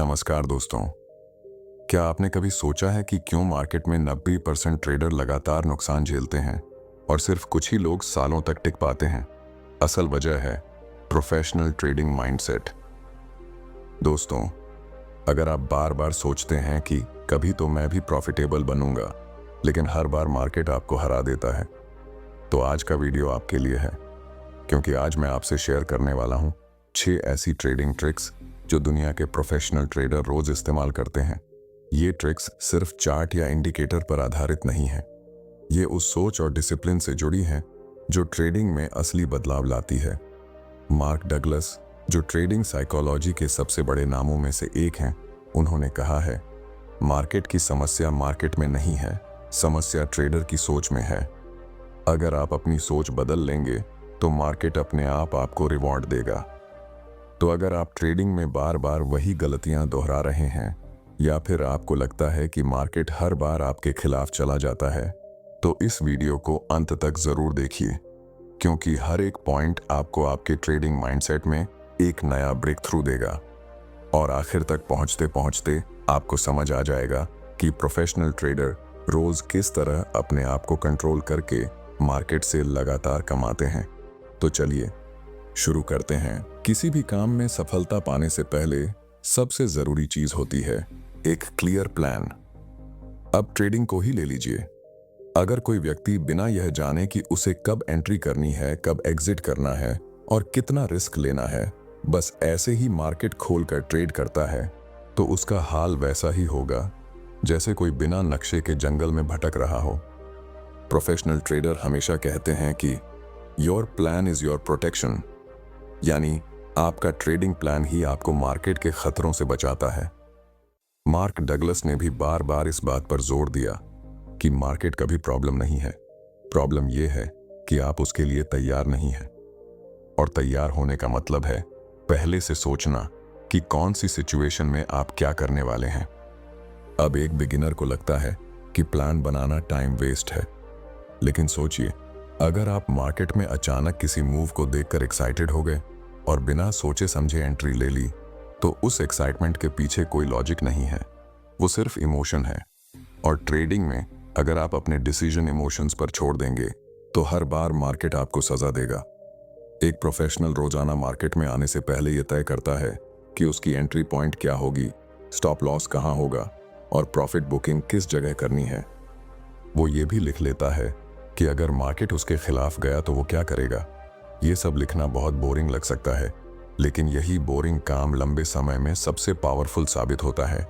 नमस्कार दोस्तों। क्या आपने कभी सोचा है कि क्यों मार्केट में 90% ट्रेडर लगातार नुकसान झेलते हैं और सिर्फ कुछ ही लोग सालों तक टिक पाते हैं? असल वजह है प्रोफेशनल ट्रेडिंग माइंडसेट। दोस्तों, अगर आप बार बार सोचते हैं कि कभी तो मैं भी प्रॉफिटेबल बनूंगा, लेकिन हर बार मार्केट आपको हरा देता है, तो आज का वीडियो आपके लिए है। क्योंकि आज मैं आपसे शेयर करने वाला हूं 6 ऐसी ट्रेडिंग ट्रिक्स जो दुनिया के प्रोफेशनल ट्रेडर रोज इस्तेमाल करते हैं। ये ट्रिक्स सिर्फ चार्ट या इंडिकेटर पर आधारित नहीं है। ये उस सोच और डिसिप्लिन से जुड़ी हैं जो ट्रेडिंग में असली बदलाव लाती है। मार्क डगलस, जो ट्रेडिंग साइकोलॉजी के सबसे बड़े नामों में से एक हैं, उन्होंने कहा है, मार्केट की समस्या मार्केट में नहीं है, समस्या ट्रेडर की सोच में है। अगर आप अपनी सोच बदल लेंगे तो मार्केट अपने आप आपको रिवॉर्ड देगा। तो अगर आप ट्रेडिंग में बार बार वही गलतियां दोहरा रहे हैं या फिर आपको लगता है कि मार्केट हर बार आपके खिलाफ चला जाता है, तो इस वीडियो को अंत तक जरूर देखिए, क्योंकि हर एक पॉइंट आपको आपके ट्रेडिंग माइंडसेट में एक नया ब्रेक थ्रू देगा। और आखिर तक पहुंचते पहुंचते आपको समझ आ जाएगा कि प्रोफेशनल ट्रेडर रोज किस तरह अपने आप को कंट्रोल करके मार्केट से लगातार कमाते हैं। तो चलिए शुरू करते हैं। किसी भी काम में सफलता पाने से पहले सबसे जरूरी चीज होती है एक क्लियर प्लान। अब ट्रेडिंग को ही ले लीजिए। अगर कोई व्यक्ति बिना यह जाने कि उसे कब एंट्री करनी है, कब एग्जिट करना है और कितना रिस्क लेना है, बस ऐसे ही मार्केट खोलकर ट्रेड करता है, तो उसका हाल वैसा ही होगा जैसे कोई बिना नक्शे के जंगल में भटक रहा हो। प्रोफेशनल ट्रेडर हमेशा कहते हैं कि your plan is your protection, यानी आपका ट्रेडिंग प्लान ही आपको मार्केट के खतरों से बचाता है। मार्क डगलस ने भी बार बार इस बात पर जोर दिया कि मार्केट कभी प्रॉब्लम नहीं है, प्रॉब्लम यह है कि आप उसके लिए तैयार नहीं हैं। और तैयार होने का मतलब है पहले से सोचना कि कौन सी सिचुएशन में आप क्या करने वाले हैं। अब एक बिगिनर को लगता है कि प्लान बनाना टाइम वेस्ट है, लेकिन सोचिए, अगर आप मार्केट में अचानक किसी मूव को देखकर एक्साइटेड हो गए और बिना सोचे समझे एंट्री ले ली, तो उस एक्साइटमेंट के पीछे कोई लॉजिक नहीं है, वो सिर्फ इमोशन है। और ट्रेडिंग में अगर आप अपने डिसीजन इमोशंस पर छोड़ देंगे तो हर बार मार्केट आपको सजा देगा। एक प्रोफेशनल रोजाना मार्केट में आने से पहले यह तय करता है कि उसकी एंट्री पॉइंट क्या होगी, स्टॉप लॉस कहाँ होगा और प्रॉफिट बुकिंग किस जगह करनी है। वो ये भी लिख लेता है कि अगर मार्केट उसके खिलाफ गया तो वो क्या करेगा। ये सब लिखना बहुत बोरिंग लग सकता है, लेकिन यही बोरिंग काम लंबे समय में सबसे पावरफुल साबित होता है।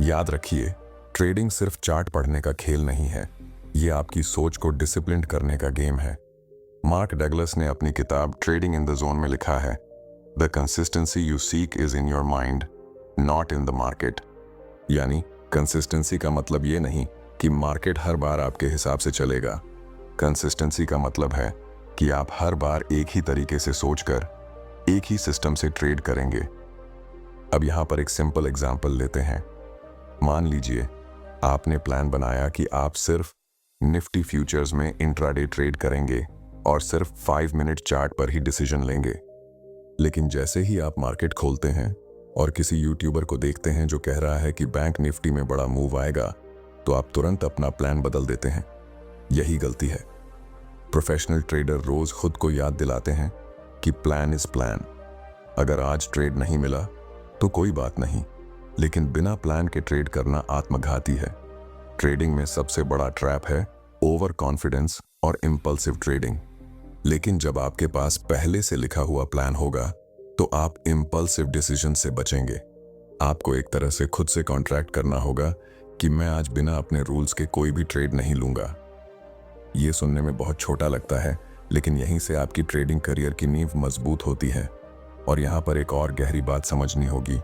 याद रखिए, ट्रेडिंग सिर्फ चार्ट पढ़ने का खेल नहीं है, ये आपकी सोच को डिसिप्लिन करने का गेम है। मार्क डगलस ने अपनी किताब ट्रेडिंग इन द जोन में लिखा है, the consistency you seek is in your mind, not in the market. यानी कंसिस्टेंसी का मतलब ये नहीं कि मार्केट हर बार आपके हिसाब से चलेगा। कंसिस्टेंसी का मतलब है कि आप हर बार एक ही तरीके से सोचकर एक ही सिस्टम से ट्रेड करेंगे। अब यहां पर एक सिंपल एग्जांपल लेते हैं। मान लीजिए आपने प्लान बनाया कि आप सिर्फ निफ्टी फ्यूचर्स में इंट्राडे ट्रेड करेंगे और सिर्फ 5 मिनट चार्ट पर ही डिसीजन लेंगे। लेकिन जैसे ही आप मार्केट खोलते हैं और किसी यूट्यूबर को देखते हैं जो कह रहा है कि बैंक निफ्टी में बड़ा मूव आएगा, तो आप तुरंत अपना प्लान बदल देते हैं। यही गलती है। प्रोफेशनल ट्रेडर रोज खुद को याद दिलाते हैं कि प्लान इज प्लान। अगर आज ट्रेड नहीं मिला तो कोई बात नहीं, लेकिन बिना प्लान के ट्रेड करना आत्मघाती है। ट्रेडिंग में सबसे बड़ा ट्रैप है ओवर कॉन्फिडेंस और इम्पल्सिव ट्रेडिंग। लेकिन जब आपके पास पहले से लिखा हुआ प्लान होगा तो आप इम्पल्सिव डिसीजन से बचेंगे। आपको एक तरह से खुद से कॉन्ट्रैक्ट करना होगा कि मैं आज बिना अपने रूल्स के कोई भी ट्रेड नहीं लूंगा। ये सुनने में बहुत छोटा लगता है, लेकिन यहीं से आपकी ट्रेडिंग करियर की नींव मजबूत होती है। और यहाँ पर एक और गहरी बात समझनी होगी।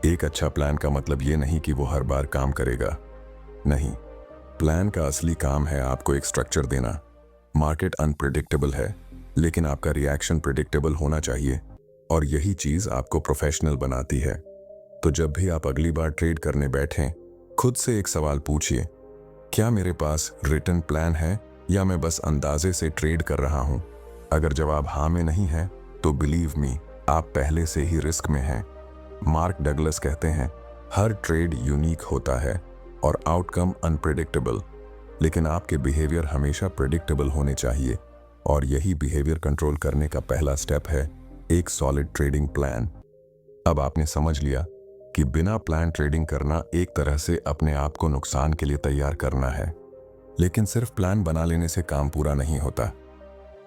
एक अच्छा प्लान का मतलब ये नहीं कि वो हर बार काम करेगा। नहीं, प्लान का असली काम है आपको एक स्ट्रक्चर देना। मार्केट अनप्रेडिक्टेबल है, लेकिन आपका रिएक्शन प्रेडिक्टेबल होना चाहिए, और यही चीज आपको प्रोफेशनल बनाती है। तो जब भी आप अगली बार ट्रेड करने बैठें, खुद से एक सवाल पूछिए, क्या मेरे पास रिटन प्लान है या मैं बस अंदाजे से ट्रेड कर रहा हूं? अगर जवाब हाँ में नहीं है तो बिलीव मी, आप पहले से ही रिस्क में हैं। मार्क डगलस कहते हैं, हर ट्रेड यूनिक होता है और आउटकम अनप्रेडिक्टेबल, लेकिन आपके बिहेवियर हमेशा प्रेडिक्टेबल होने चाहिए। और यही बिहेवियर कंट्रोल करने का पहला स्टेप है, एक सॉलिड ट्रेडिंग प्लान। अब आपने समझ लिया कि बिना प्लान ट्रेडिंग करना एक तरह से अपने आप को नुकसान के लिए तैयार करना है। लेकिन सिर्फ प्लान बना लेने से काम पूरा नहीं होता।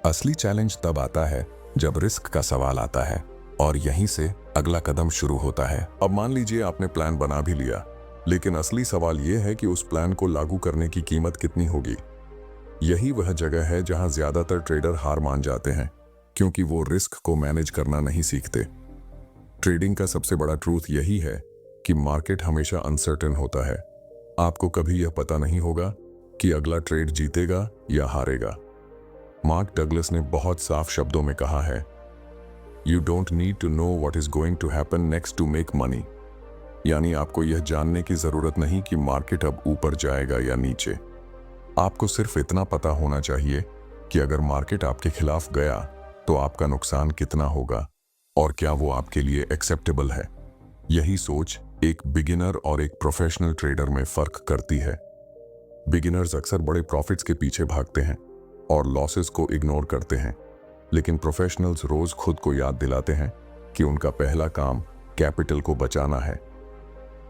असली चैलेंज तब आता है जब रिस्क का सवाल आता है, और यहीं से अगला कदम शुरू होता है। अब मान लीजिए आपने प्लान बना भी लिया, लेकिन असली सवाल यह है कि उस प्लान को लागू करने की कीमत कितनी होगी। यही वह जगह है जहां ज्यादातर ट्रेडर हार मान जाते हैं, क्योंकि वो रिस्क को मैनेज करना नहीं सीखते। ट्रेडिंग का सबसे बड़ा ट्रूथ यही है कि मार्केट हमेशा अनसर्टेन होता है। आपको कभी यह पता नहीं होगा कि अगला ट्रेड जीतेगा या हारेगा। मार्क डगलस ने बहुत साफ शब्दों में कहा है, you don't need to know what is going to happen next to make money. यानी आपको यह जानने की जरूरत नहीं कि मार्केट अब ऊपर जाएगा या नीचे। आपको सिर्फ इतना पता होना चाहिए कि अगर मार्केट आपके खिलाफ गया तो आपका नुकसान कितना होगा और क्या वो आपके लिए एक्सेप्टेबल है। यही सोच एक बिगिनर और एक प्रोफेशनल ट्रेडर में फर्क करती है। बिगिनर्स अक्सर बड़े प्रॉफिट्स के पीछे भागते हैं और लॉसेस को इग्नोर करते हैं, लेकिन प्रोफेशनल्स रोज खुद को याद दिलाते हैं कि उनका पहला काम कैपिटल को बचाना है।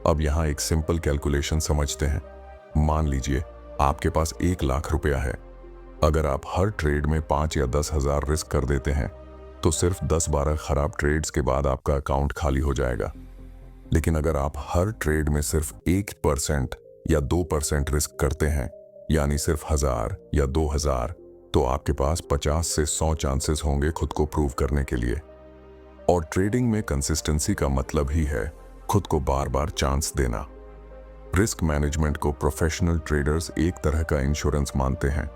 अब यहाँ एक सिंपल कैलकुलेशन समझते हैं। मान लीजिए आपके पास 1 लाख रुपया है। अगर आप हर ट्रेड में 5 या 10 हजार रिस्क कर देते हैं तो सिर्फ 10-12 खराब ट्रेड्स के बाद आपका अकाउंट खाली हो जाएगा। लेकिन अगर आप हर ट्रेड में सिर्फ 1% या 2% रिस्क करते हैं, यानी सिर्फ 1000 या 2000, तो आपके पास 50 से 100 चांसेस होंगे खुद को प्रूव करने के लिए। और ट्रेडिंग में कंसिस्टेंसी का मतलब ही है खुद को बार बार चांस देना। रिस्क मैनेजमेंट को प्रोफेशनल ट्रेडर्स एक तरह का इंश्योरेंस मानते हैं।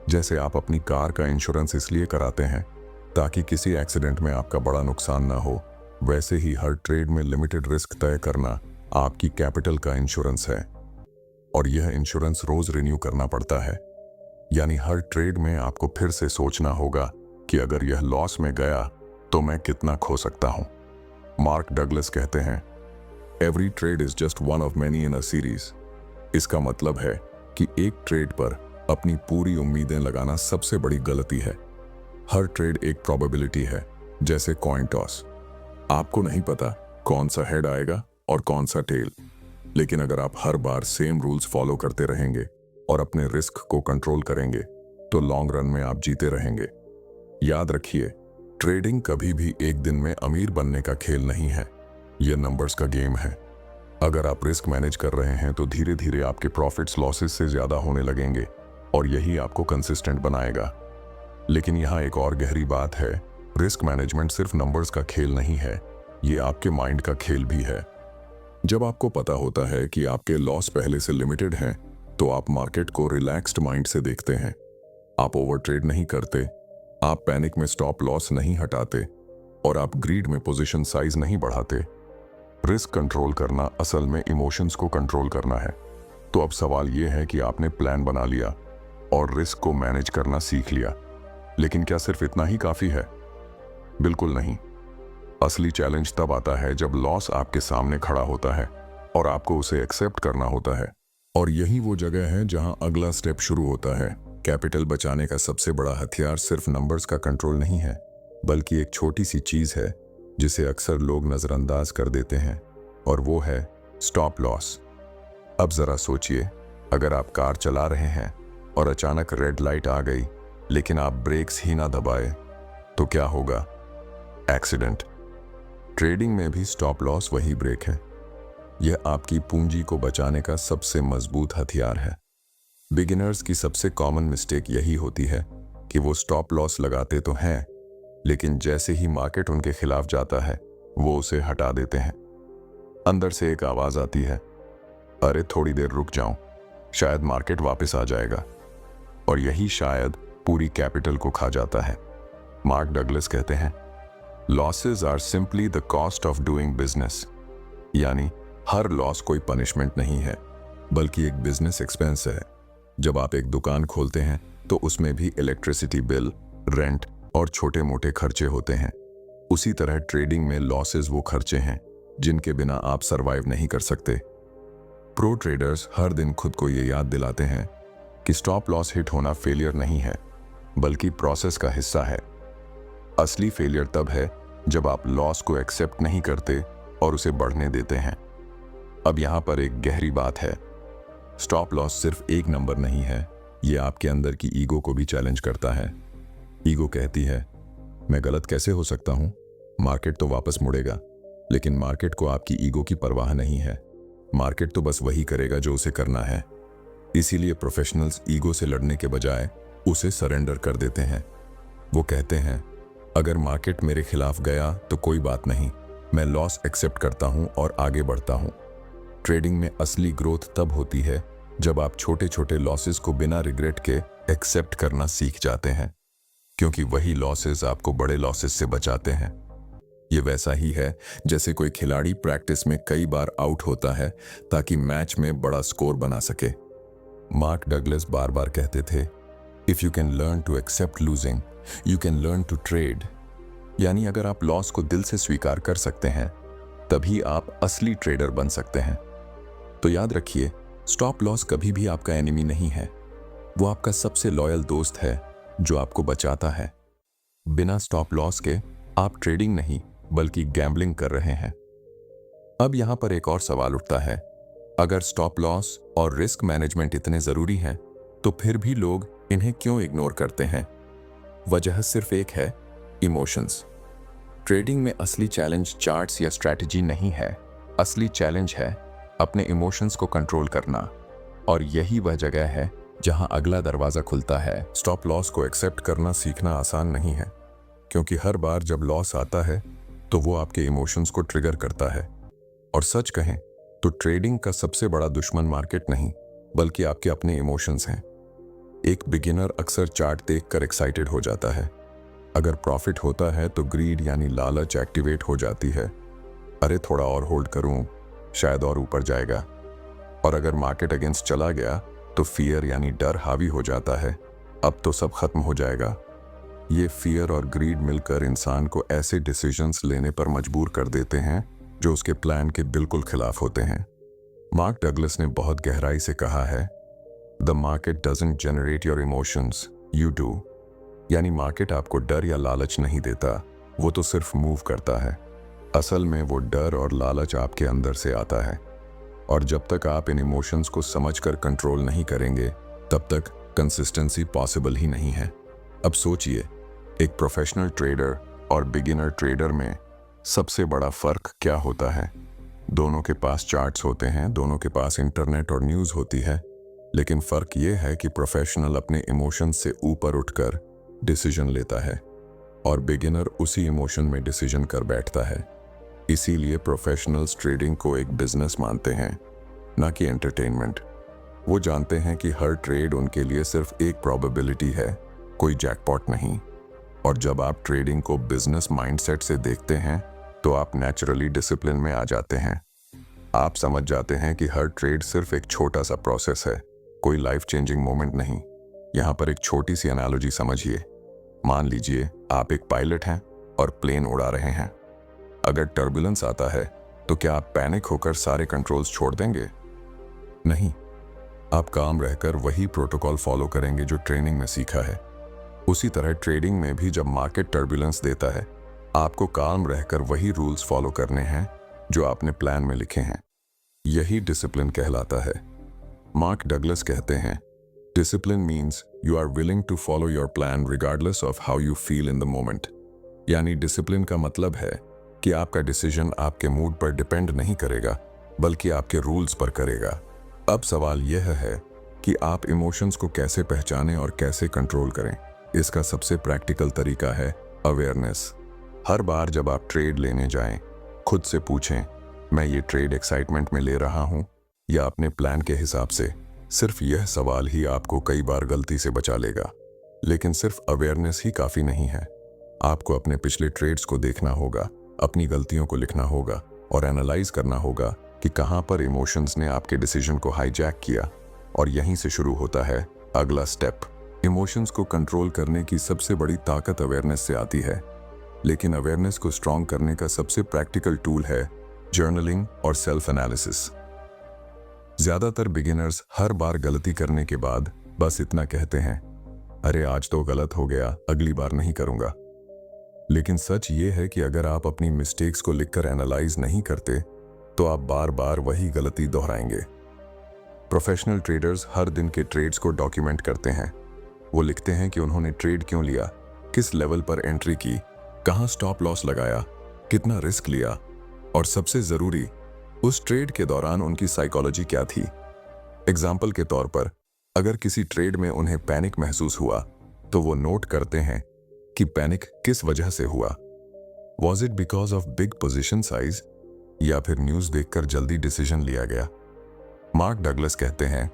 जैसे आप अपनी कार का इंश्योरेंस इसलिए कराते हैं ताकि किसी एक्सीडेंट में आपका बड़ा नुकसान ना हो, वैसे ही हर ट्रेड में लिमिटेड रिस्क तय करना आपकी कैपिटल का इंश्योरेंस है। और यह इंश्योरेंस रोज रिन्यू करना पड़ता है, यानी हर ट्रेड में आपको फिर से सोचना होगा कि अगर यह लॉस में गया तो मैं कितना खो सकता हूं। मार्क डगलस कहते हैं, every trade is just one of many in a series. इसका मतलब है कि एक ट्रेड पर अपनी पूरी उम्मीदें लगाना सबसे बड़ी गलती है। हर ट्रेड एक प्रोबेबिलिटी है, जैसे कॉइन टॉस। आपको नहीं पता कौन सा हेड आएगा और कौन सा टेल, लेकिन अगर आप हर बार सेम रूल्स फॉलो करते रहेंगे और अपने रिस्क को कंट्रोल करेंगे तो लॉन्ग रन में आप जीते रहेंगे। याद रखिए, ट्रेडिंग कभी भी एक दिन में अमीर बनने का खेल नहीं है, यह नंबर्स का गेम है। अगर आप रिस्क मैनेज कर रहे हैं तो धीरे धीरे आपके प्रॉफिट्स लॉसेस से ज्यादा होने लगेंगे और यही आपको कंसिस्टेंट बनाएगा। लेकिन यहाँ एक और गहरी बात है, रिस्क मैनेजमेंट सिर्फ नंबर्स का खेल नहीं है, ये आपके माइंड का खेल भी है। जब आपको पता होता है कि आपके लॉस पहले से लिमिटेड हैं, तो आप मार्केट को रिलैक्स्ड माइंड से देखते हैं। आप ओवर ट्रेड नहीं करते, आप पैनिक में स्टॉप लॉस नहीं हटाते और आप ग्रीड में पोजीशन साइज नहीं बढ़ाते। रिस्क कंट्रोल करना असल में इमोशंस को कंट्रोल करना है। तो अब सवाल यह है कि आपने प्लान बना लिया और रिस्क को मैनेज करना सीख लिया, लेकिन क्या सिर्फ इतना ही काफी है? बिल्कुल नहीं। असली चैलेंज तब आता है जब लॉस आपके सामने खड़ा होता है और आपको उसे एक्सेप्ट करना होता है। और यही वो जगह है जहां अगला स्टेप शुरू होता है। कैपिटल बचाने का सबसे बड़ा हथियार सिर्फ नंबर्स का कंट्रोल नहीं है, बल्कि एक छोटी सी चीज है जिसे अक्सर लोग नजरअंदाज कर देते हैं, और वो है स्टॉप लॉस। अब जरा सोचिए, अगर आप कार चला रहे हैं और अचानक रेड लाइट आ गई लेकिन आप ब्रेक्स ही ना दबाए, तो क्या होगा? एक्सीडेंट। ट्रेडिंग में भी स्टॉप लॉस वही ब्रेक है। यह आपकी पूंजी को बचाने का सबसे मजबूत हथियार है। बिगिनर्स की सबसे कॉमन मिस्टेक यही होती है कि वो स्टॉप लॉस लगाते तो हैं, लेकिन जैसे ही मार्केट उनके खिलाफ जाता है वो उसे हटा देते हैं। अंदर से एक आवाज आती है, अरे थोड़ी देर रुक जाऊं, शायद मार्केट वापस आ जाएगा। और यही शायद पूरी कैपिटल को खा जाता है। मार्क डगलस कहते हैं, losses are simply the cost of doing business. यानी हर लॉस कोई पनिशमेंट नहीं है, बल्कि एक बिजनेस एक्सपेंस है। जब आप एक दुकान खोलते हैं तो उसमें भी इलेक्ट्रिसिटी बिल, रेंट और छोटे मोटे खर्चे होते हैं। उसी तरह ट्रेडिंग में लॉसेस वो खर्चे हैं जिनके बिना आप सरवाइव नहीं कर सकते। प्रो ट्रेडर्स हर दिन खुद को ये याद दिलाते हैं कि स्टॉप लॉस हिट होना फेलियर नहीं है, बल्कि प्रोसेस का हिस्सा है। असली फेलियर तब है जब आप लॉस को एक्सेप्ट नहीं करते और उसे बढ़ने देते हैं। अब यहां पर एक गहरी बात है, स्टॉप लॉस सिर्फ एक नंबर नहीं है, ये आपके अंदर की ईगो को भी चैलेंज करता है। ईगो कहती है, मैं गलत कैसे हो सकता हूं, मार्केट तो वापस मुड़ेगा। लेकिन मार्केट को आपकी ईगो की परवाह नहीं है। मार्केट तो बस वही करेगा जो उसे करना है। इसीलिए प्रोफेशनल्स ईगो से लड़ने के बजाय उसे सरेंडर कर देते हैं। वो कहते हैं, अगर मार्केट मेरे खिलाफ गया तो कोई बात नहीं, मैं लॉस एक्सेप्ट करता हूं और आगे बढ़ता हूं। ट्रेडिंग में असली ग्रोथ तब होती है जब आप छोटे छोटे लॉसेस को बिना रिग्रेट के एक्सेप्ट करना सीख जाते हैं, क्योंकि वही लॉसेस आपको बड़े लॉसेस से बचाते हैं। ये वैसा ही है जैसे कोई खिलाड़ी प्रैक्टिस में कई बार आउट होता है ताकि मैच में बड़ा स्कोर बना सके। मार्क डगलस बार बार कहते थे, if you can learn to accept losing you can learn to trade. यानी अगर आप लॉस को दिल से स्वीकार कर सकते हैं तभी आप असली ट्रेडर बन सकते हैं। तो याद रखिए, स्टॉप लॉस कभी भी आपका एनिमी नहीं है, वो आपका सबसे लॉयल दोस्त है जो आपको बचाता है। बिना स्टॉप लॉस के आप ट्रेडिंग नहीं बल्कि गैम्बलिंग कर रहे हैं। अब यहां पर एक और सवाल उठता है, अगर स्टॉप लॉस और रिस्क मैनेजमेंट इतने जरूरी हैं तो फिर भी लोग इन्हें क्यों इग्नोर करते हैं? वजह सिर्फ एक है, इमोशंस। ट्रेडिंग में असली चैलेंज चार्ट्स या स्ट्रैटेजी नहीं है, असली चैलेंज है अपने इमोशंस को कंट्रोल करना। और यही वह जगह है जहां अगला दरवाजा खुलता है। स्टॉप लॉस को एक्सेप्ट करना सीखना आसान नहीं है, क्योंकि हर बार जब लॉस आता है तो वो आपके इमोशंस को ट्रिगर करता है। और सच कहें तो ट्रेडिंग का सबसे बड़ा दुश्मन मार्केट नहीं बल्कि आपके अपने इमोशंस हैं। एक बिगिनर अक्सर चार्ट देखकर एक्साइटेड हो जाता है। अगर प्रॉफिट होता है तो ग्रीड यानी लालच एक्टिवेट हो जाती है, अरे थोड़ा और होल्ड करूं, शायद और ऊपर जाएगा। और अगर मार्केट अगेंस्ट चला गया तो फियर यानी डर हावी हो जाता है, अब तो सब खत्म हो जाएगा। ये फियर और ग्रीड मिलकर इंसान को ऐसे डिसीजंस लेने पर मजबूर कर देते हैं जो उसके प्लान के बिल्कुल खिलाफ होते हैं। मार्क डगलस ने बहुत गहराई से कहा है, the market doesn't generate your emotions, you do. यानी मार्केट आपको डर या लालच नहीं देता, वो तो सिर्फ मूव करता है। असल में वो डर और लालच आपके अंदर से आता है। और जब तक आप इन इमोशंस को समझकर कंट्रोल नहीं करेंगे तब तक कंसिस्टेंसी पॉसिबल ही नहीं है। अब सोचिए, एक प्रोफेशनल ट्रेडर और बिगिनर ट्रेडर में सबसे बड़ा फर्क क्या होता है? दोनों के पास चार्ट्स होते हैं, दोनों के पास इंटरनेट और न्यूज़ होती है, लेकिन फ़र्क ये है कि प्रोफेशनल अपने इमोशंस से ऊपर उठकर डिसीजन लेता है और बिगिनर उसी इमोशन में डिसीजन कर बैठता है। इसीलिए प्रोफेशनल्स ट्रेडिंग को एक बिजनेस मानते हैं, ना कि एंटरटेनमेंट। वो जानते हैं कि हर ट्रेड उनके लिए सिर्फ एक प्रोबेबिलिटी है, कोई जैकपॉट नहीं। और जब आप ट्रेडिंग को बिजनेस माइंडसेट से देखते हैं तो आप नेचुरली डिसिप्लिन में आ जाते हैं। आप समझ जाते हैं कि हर ट्रेड सिर्फ एक छोटा सा प्रोसेस है, कोई लाइफ चेंजिंग मोमेंट नहीं। यहाँ पर एक छोटी सी एनालॉजी समझिए। मान लीजिए आप एक पायलट हैं और प्लेन उड़ा रहे हैं। अगर टर्बुलेंस आता है तो क्या आप पैनिक होकर सारे कंट्रोल्स छोड़ देंगे? नहीं, आप काम रहकर वही प्रोटोकॉल फॉलो करेंगे जो ट्रेनिंग में सीखा है। उसी तरह ट्रेडिंग में भी जब मार्केट टर्बुलेंस देता है, आपको काम रहकर वही रूल्स फॉलो करने हैं जो आपने प्लान में लिखे हैं। यही डिसिप्लिन कहलाता है। मार्क डगलस कहते हैं, discipline means you are willing to follow your plan regardless of how you feel in the moment. यानी डिसिप्लिन का मतलब है कि आपका डिसीजन आपके मूड पर डिपेंड नहीं करेगा बल्कि आपके रूल्स पर करेगा। अब सवाल यह है कि आप इमोशंस को कैसे पहचानें और कैसे कंट्रोल करें। इसका सबसे प्रैक्टिकल तरीका है अवेयरनेस। हर बार जब आप ट्रेड लेने जाएं, खुद से पूछें, मैं ये ट्रेड एक्साइटमेंट में ले रहा हूं या अपने प्लान के हिसाब से। सिर्फ यह सवाल ही आपको कई बार गलती से बचा लेगा। लेकिन सिर्फ अवेयरनेस ही काफ़ी नहीं है। आपको अपने पिछले ट्रेड्स को देखना होगा, अपनी गलतियों को लिखना होगा और एनालाइज करना होगा कि कहां पर इमोशंस ने आपके डिसीजन को हाईजैक किया। और यहीं से शुरू होता है अगला स्टेप। इमोशंस को कंट्रोल करने की सबसे बड़ी ताकत अवेयरनेस से आती है, लेकिन अवेयरनेस को स्ट्रॉन्ग करने का सबसे प्रैक्टिकल टूल है जर्नलिंग और सेल्फ एनालिसिस। ज्यादातर बिगिनर्स हर बार गलती करने के बाद बस इतना कहते हैं, अरे आज तो गलत हो गया, अगली बार नहीं करूंगा। लेकिन सच ये है कि अगर आप अपनी मिस्टेक्स को लिखकर एनालाइज नहीं करते तो आप बार बार वही गलती दोहराएंगे। प्रोफेशनल ट्रेडर्स हर दिन के ट्रेड्स को डॉक्यूमेंट करते हैं। वो लिखते हैं कि उन्होंने ट्रेड क्यों लिया, किस लेवल पर एंट्री की, कहां स्टॉप लॉस लगाया, कितना रिस्क लिया और सबसे जरूरी, उस ट्रेड के दौरान उनकी साइकोलॉजी क्या थी। एग्जाम्पल के तौर पर, अगर किसी ट्रेड में उन्हें पैनिक महसूस हुआ तो वो नोट करते हैं कि पैनिक किस वजह से हुआ। Was it because of big position size या फिर न्यूज देखकर जल्दी डिसीजन लिया गया। मार्क डगलस कहते हैं,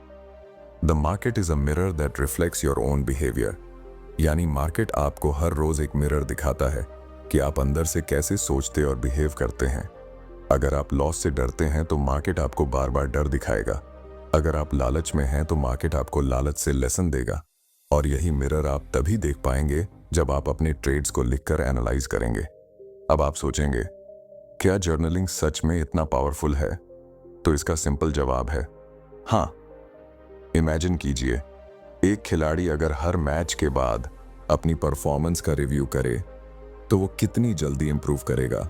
the market is a mirror that reflects your own behaviour. यानी मार्केट आपको हर रोज एक मिरर दिखाता है कि आप अंदर से कैसे सोचते और बिहेव करते हैं। अगर आप लॉस से डरते हैं तो मार्केट आपको बार बार डर दिखाएगा। अगर आप लालच में हैं तो मार्केट आपको लालच से लेसन देगा। और यही मिरर आप तभी देख पाएंगे जब आप अपने ट्रेड्स को लिखकर एनालाइज करेंगे। अब आप सोचेंगे, क्या जर्नलिंग सच में इतना पावरफुल है? तो इसका सिंपल जवाब है हाँ। इमेजिन कीजिए, एक खिलाड़ी अगर हर मैच के बाद अपनी परफॉर्मेंस का रिव्यू करे तो वो कितनी जल्दी इंप्रूव करेगा।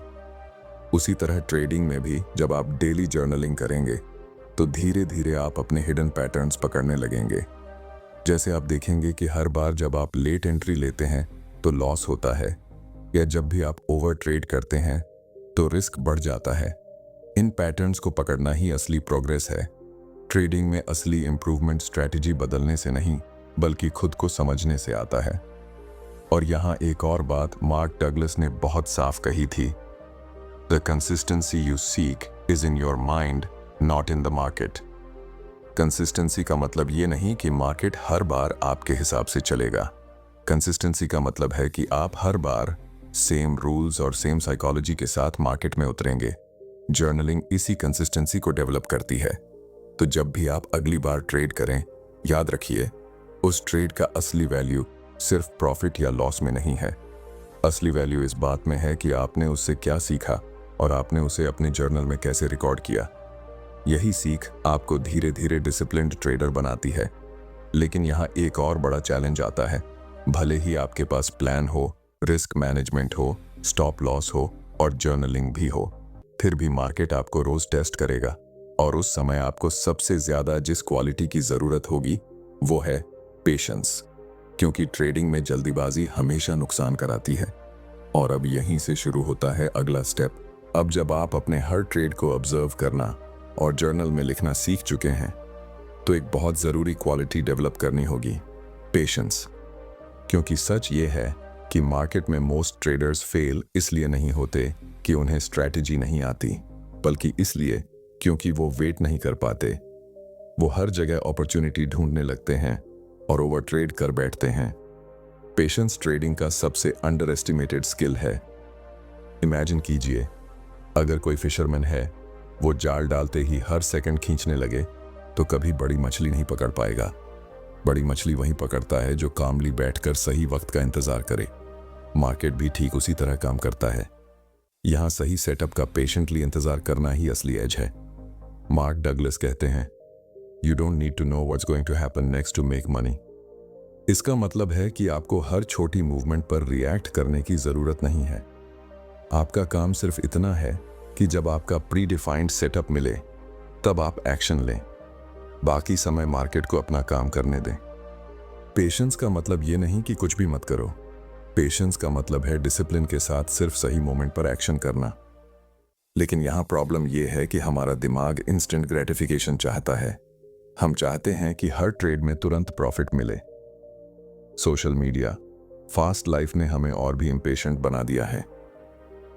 उसी तरह ट्रेडिंग में भी जब आप डेली जर्नलिंग करेंगे तो धीरे धीरे आप अपने हिडन पैटर्न्स पकड़ने लगेंगे। जैसे आप देखेंगे कि हर बार जब आप लेट एंट्री लेते हैं तो लॉस होता है, या जब भी आप ओवर ट्रेड करते हैं तो रिस्क बढ़ जाता है। इन पैटर्न्स को पकड़ना ही असली प्रोग्रेस है। ट्रेडिंग में असली इंप्रूवमेंट स्ट्रैटेजी बदलने से नहीं बल्कि खुद को समझने से आता है। और यहाँ एक और बात मार्क डगलस ने बहुत साफ कही थी, the consistency you seek is in your mind, not in the market. Consistency का मतलब ये नहीं कि मार्केट हर बार आपके हिसाब से चलेगा। कंसिस्टेंसी का मतलब है कि आप हर बार सेम रूल्स और सेम साइकोलॉजी के साथ मार्केट में उतरेंगे। जर्नलिंग इसी कंसिस्टेंसी को डेवलप करती है। तो जब भी आप अगली बार ट्रेड करें, याद रखिए, उस ट्रेड का असली वैल्यू सिर्फ प्रॉफिट या लॉस में नहीं है। असली वैल्यू इस बात में है कि आपने उससे क्या सीखा और आपने उसे अपने जर्नल में कैसे रिकॉर्ड किया। यही सीख आपको धीरे धीरे डिसिप्लिन्ड ट्रेडर बनाती है। लेकिन यहाँ एक और बड़ा चैलेंज आता है। भले ही आपके पास प्लान हो, रिस्क मैनेजमेंट हो, स्टॉप लॉस हो और जर्नलिंग भी हो, फिर भी मार्केट आपको रोज टेस्ट करेगा। और उस समय आपको सबसे ज्यादा जिस क्वालिटी की जरूरत होगी वो है पेशेंस। क्योंकि ट्रेडिंग में जल्दीबाजी हमेशा नुकसान कराती है। और अब यहीं से शुरू होता है अगला स्टेप। अब जब आप अपने हर ट्रेड को ऑब्जर्व करना और जर्नल में लिखना सीख चुके हैं तो एक बहुत जरूरी क्वालिटी डेवलप करनी होगी, पेशेंस। क्योंकि सच ये है कि मार्केट में मोस्ट ट्रेडर्स फेल इसलिए नहीं होते कि उन्हें स्ट्रैटेजी नहीं आती, बल्कि इसलिए क्योंकि वो वेट नहीं कर पाते। वो हर जगह अपॉर्चुनिटी ढूंढने लगते हैं और ओवर ट्रेड कर बैठते हैं। पेशेंस ट्रेडिंग का सबसे अंडर एस्टिमेटेड स्किल है। इमेजिन कीजिए, अगर कोई फिशरमैन है, वो जाल डालते ही हर सेकंड खींचने लगे तो कभी बड़ी मछली नहीं पकड़ पाएगा। बड़ी मछली वहीं पकड़ता है जो कामली बैठकर सही वक्त का इंतजार करे। मार्केट भी ठीक उसी तरह काम करता है। यहाँ सही सेटअप का पेशेंटली इंतजार करना ही असली एज है। मार्क डगलस कहते हैं, you don't need to know what's going to happen next to make money. इसका मतलब है कि आपको हर छोटी मूवमेंट पर रिएक्ट करने की जरूरत नहीं है। आपका काम सिर्फ इतना है कि जब आपका प्री डिफाइंड सेटअप मिले तब आप एक्शन लें। बाकी समय मार्केट को अपना काम करने दें। पेशेंस का मतलब ये नहीं कि कुछ भी मत करो। पेशेंस का मतलब है डिसिप्लिन के साथ सिर्फ सही मोमेंट पर एक्शन करना। लेकिन यहाँ प्रॉब्लम ये है कि हमारा दिमाग इंस्टेंट ग्रेटिफिकेशन चाहता है। हम चाहते हैं कि हर ट्रेड में तुरंत प्रॉफिट मिले। सोशल मीडिया, फास्ट लाइफ ने हमें और भी इम्पेशेंट बना दिया है।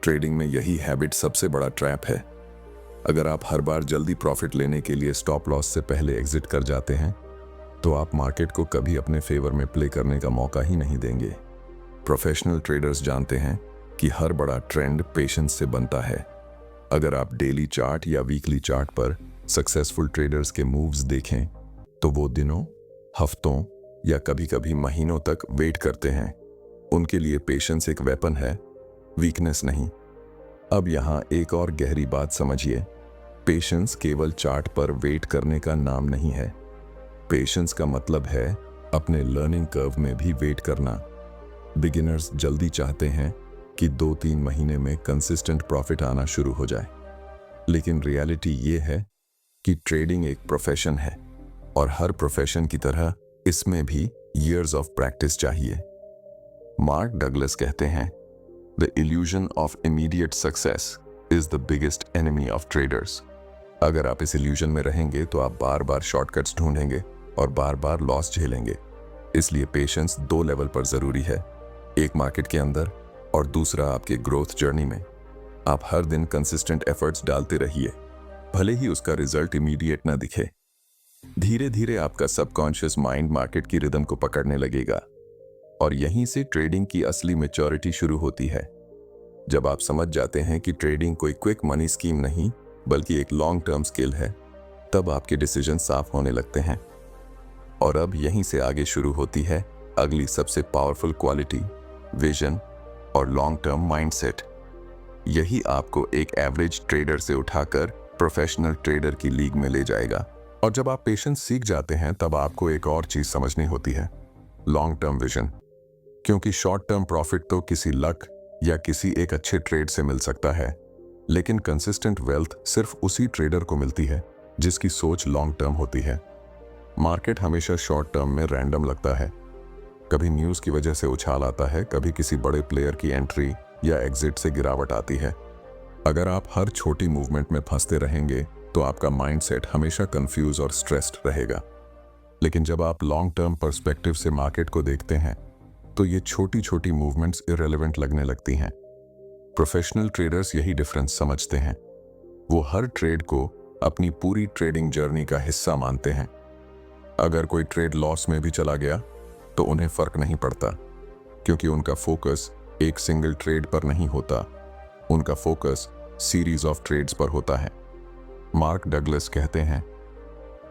ट्रेडिंग में यही हैबिट सबसे बड़ा ट्रैप है। अगर आप हर बार जल्दी प्रॉफिट लेने के लिए स्टॉप लॉस से पहले एग्जिट कर जाते हैं तो आप मार्केट को कभी अपने फेवर में प्ले करने का मौका ही नहीं देंगे। प्रोफेशनल ट्रेडर्स जानते हैं कि हर बड़ा ट्रेंड पेशेंस से बनता है। अगर आप डेली चार्ट या वीकली चार्ट पर सक्सेसफुल ट्रेडर्स के मूव्स देखें तो वो दिनों, हफ्तों या कभी कभी महीनों तक वेट करते हैं। उनके लिए पेशेंस एक वेपन है, वीकनेस नहीं। अब यहाँ एक और गहरी बात समझिए। पेशेंस केवल चार्ट पर वेट करने का नाम नहीं है। पेशेंस का मतलब है अपने लर्निंग कर्व में भी वेट करना। बिगिनर्स जल्दी चाहते हैं कि 2-3 महीने में कंसिस्टेंट प्रॉफिट आना शुरू हो जाए, लेकिन रियलिटी ये है कि ट्रेडिंग एक प्रोफेशन है और हर प्रोफेशन की तरह इसमें भी ईयर्स ऑफ प्रैक्टिस चाहिए। मार्क डगलस कहते हैं, the illusion of immediate success is the biggest enemy of traders. अगर आप इस इल्यूजन में रहेंगे तो आप बार बार शॉर्टकट्स ढूंढेंगे और बार बार लॉस झेलेंगे। इसलिए पेशेंस 2 लेवल पर जरूरी है, एक मार्केट के अंदर और दूसरा आपके ग्रोथ जर्नी में। आप हर दिन कंसिस्टेंट एफर्ट्स डालते रहिए, भले ही उसका रिजल्ट इमीडिएट ना दिखे। धीरे धीरे आपका सबकॉन्शियस माइंड मार्केट की रिदम को पकड़ने लगेगा और यहीं से ट्रेडिंग की असली मैच्योरिटी शुरू होती है। जब आप समझ जाते हैं कि ट्रेडिंग कोई क्विक मनी स्कीम नहीं बल्कि एक लॉन्ग टर्म स्किल है, तब आपके डिसीजन साफ होने लगते हैं। और अब यहीं से आगे शुरू होती है अगली सबसे पावरफुल क्वालिटी, विजन और लॉन्ग टर्म माइंडसेट। यही आपको एक एवरेज ट्रेडर से उठाकर प्रोफेशनल ट्रेडर की लीग में ले जाएगा। और जब आप पेशेंस सीख जाते हैं तब आपको एक और चीज समझनी होती है, लॉन्ग टर्म विजन। क्योंकि शॉर्ट टर्म प्रॉफिट तो किसी लक या किसी एक अच्छे ट्रेड से मिल सकता है, लेकिन कंसिस्टेंट वेल्थ सिर्फ उसी ट्रेडर को मिलती है जिसकी सोच लॉन्ग टर्म होती है। मार्केट हमेशा शॉर्ट टर्म में रैंडम लगता है। कभी न्यूज़ की वजह से उछाल आता है, कभी किसी बड़े प्लेयर की एंट्री या एग्जिट से गिरावट आती है। अगर आप हर छोटी मूवमेंट में फंसते रहेंगे तो आपका माइंडसेट हमेशा कंफ्यूज और स्ट्रेस्ड रहेगा। लेकिन जब आप लॉन्ग टर्म पर्सपेक्टिव से मार्केट को देखते हैं तो ये छोटी छोटी मूवमेंट्स इररिलेवेंट लगने लगती हैं। प्रोफेशनल ट्रेडर्स यही डिफरेंस समझते हैं। वो हर ट्रेड को अपनी पूरी ट्रेडिंग जर्नी का हिस्सा मानते हैं। अगर कोई ट्रेड लॉस में भी चला गया तो उन्हें फर्क नहीं पड़ता, क्योंकि उनका फोकस एक सिंगल ट्रेड पर नहीं होता, उनका फोकस सीरीज ऑफ ट्रेड्स पर होता है। मार्क डगलस कहते हैं,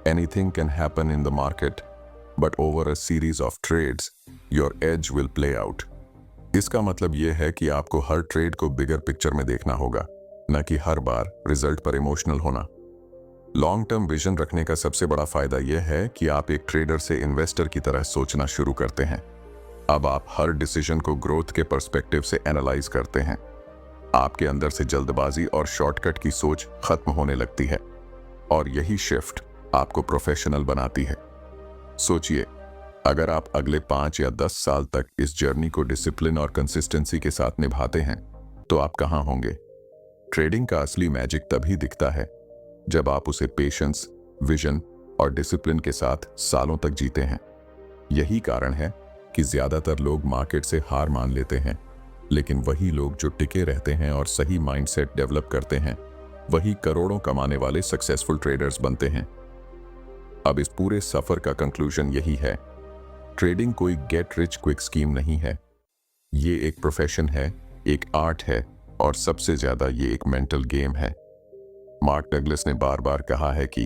anything can happen in the market but over a series of trades your edge will play out. इसका मतलब यह है कि आपको हर ट्रेड को बिगर पिक्चर में देखना होगा, न कि हर बार रिजल्ट पर इमोशनल होना। लॉन्ग टर्म विजन रखने का सबसे बड़ा फायदा यह है कि आप एक ट्रेडर से इन्वेस्टर की तरह सोचना शुरू करते हैं। अब आप हर डिसीजन को ग्रोथ के पर्सपेक्टिव से एनालाइज करते हैं। आपके अंदर से जल्दबाजी और शॉर्टकट की सोच खत्म होने लगती है और यही शिफ्ट आपको प्रोफेशनल बनाती है। सोचिए, अगर आप अगले 5 या 10 साल तक इस जर्नी को डिसिप्लिन और कंसिस्टेंसी के साथ निभाते हैं तो आप कहां होंगे? ट्रेडिंग का असली मैजिक तभी दिखता है जब आप उसे पेशेंस, विजन और डिसिप्लिन के साथ सालों तक जीते हैं। यही कारण है कि ज्यादातर लोग मार्केट से हार मान लेते हैं, लेकिन वही लोग जो टिके रहते हैं और सही माइंडसेट डेवलप करते हैं, वही करोड़ों कमाने वाले सक्सेसफुल ट्रेडर्स बनते हैं। अब इस पूरे सफर का कंक्लूजन यही है, ट्रेडिंग कोई गेट रिच क्विक स्कीम नहीं है। ये एक प्रोफेशन है, एक आर्ट है और सबसे ज्यादा ये एक मेंटल गेम है। मार्क डगलस ने बार बार कहा है कि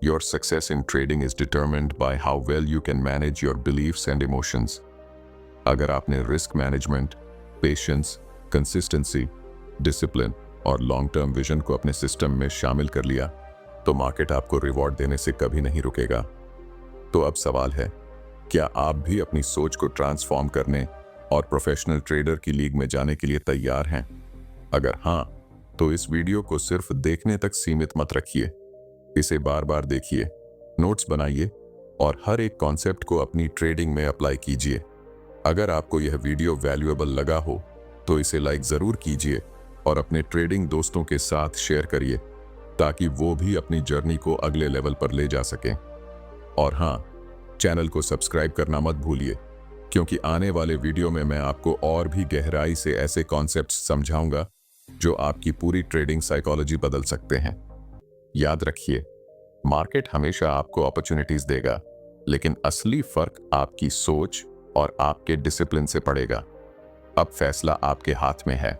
your success in trading is determined by how well you can manage your beliefs and emotions. अगर आपने risk management, patience, consistency, discipline और लॉन्ग टर्म विजन को अपने सिस्टम में शामिल कर लिया तो मार्केट आपको रिवॉर्ड देने से कभी नहीं रुकेगा। तो अब सवाल है, क्या आप भी अपनी सोच को ट्रांसफॉर्म करने और प्रोफेशनल ट्रेडर की लीग में जाने के लिए तैयार हैं? अगर हाँ, तो इस वीडियो को सिर्फ देखने तक सीमित मत रखिए। इसे बार बार देखिए, नोट्स बनाइए और हर एक कॉन्सेप्ट को अपनी ट्रेडिंग में अप्लाई कीजिए। अगर आपको यह वीडियो वैल्यूएबल लगा हो तो इसे लाइक ज़रूर कीजिए और अपने ट्रेडिंग दोस्तों के साथ शेयर करिए ताकि वो भी अपनी जर्नी को अगले लेवल पर ले जा सकें। और हाँ, चैनल को सब्सक्राइब करना मत भूलिए, क्योंकि आने वाले वीडियो में मैं आपको और भी गहराई से ऐसे कॉन्सेप्ट्स समझाऊंगा जो आपकी पूरी ट्रेडिंग साइकोलॉजी बदल सकते हैं। याद रखिए, मार्केट हमेशा आपको अपॉर्चुनिटीज देगा, लेकिन असली फर्क आपकी सोच और आपके डिसिप्लिन से पड़ेगा। अब फैसला आपके हाथ में है।